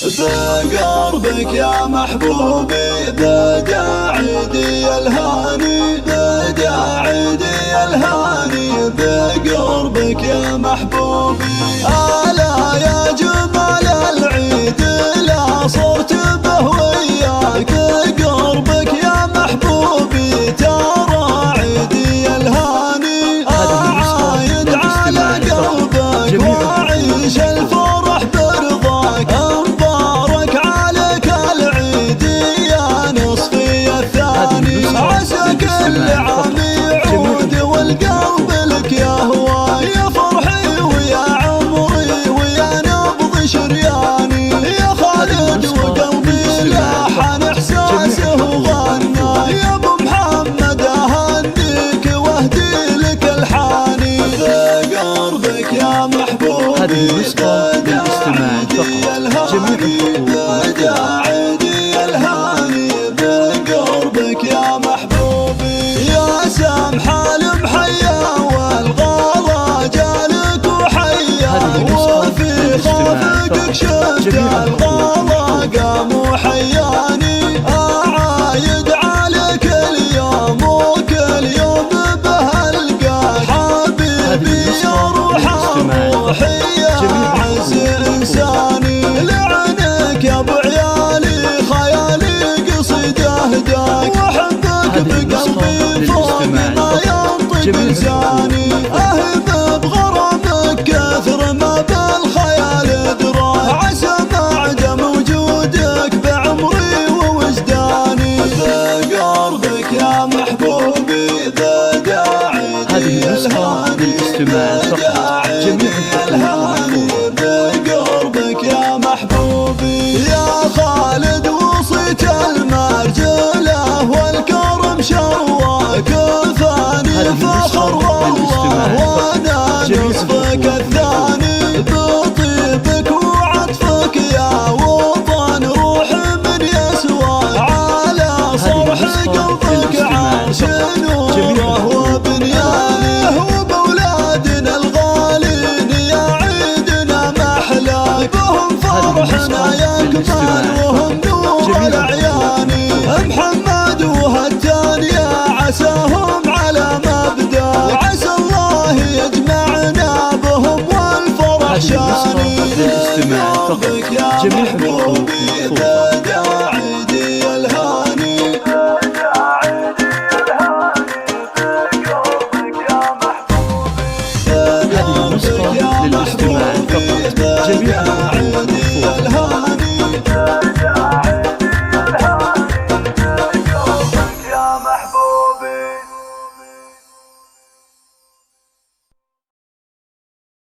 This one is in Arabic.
بقربك يا محبوبي بدا عيدي الهاني، بدا عيدي الهاني بقربك يا محبوبي. ألا يا جمال العيد لا صرت به وياك، قربك يا محبوبي ترى عيدي الهاني. عايد على قلبك وعيش الفرح برضاك، مبارك عليك العيد يا نصفي الثاني. عسى كل عام يعود والقلب لك يا هواي، يا فرحي ويا عمري ويا نبض شرياني. يا خالد وقلبي لحن احساسه وغنى، يا ابو محمد اهنيك واهدي لك الحاني. بقربك يا محبوبي هذه النسخة للاستماع فقط، جميع بدا عيدي الهاني بقربك يا محبوبي. يا سمح المحيا والغلا جالك وحيا، وفي خافقك شفت الغلا قام وحياني. أعايد عليك اليوم وكل يوم به القاك، حبيبي يا روح روحي يا عز إنساني. لعنك يا ابو عيالي خيالي قصيد اهداك، واحبك بقلبي فوق ما ينطق لساني. اهب بغرامك كثر ما بالخيال دراك، عسى ما عدم وجودك بعمري ووجداني. بقربك يا محبوبي بدا عيدي الهاني، بدا عيدي الهاني بقربك يا محبوبي. يا خالد وصيت المرجله والكرم شواك، ثاني الفخر والله وانا نصفك الثاني. بطيبك وعطفك يا وطن روح من يسواك، على صرح قلبك عرش نوره وبنيانه. وبولادنا الغالين يا عيدنا محلاك، بهم فرحنا يكمل وهم نور الأعيان. محمد وهالتانية عساهم على مبدأ، وعسى الله يجمعنا بهم والفرح شاني. بقربك يا محبوبي بدا عيدي الهاني، بدا عيدي الهاني بقربك يا محبوبي. هذه النسخة للاستماع فقط، جميع عيدي الهاني.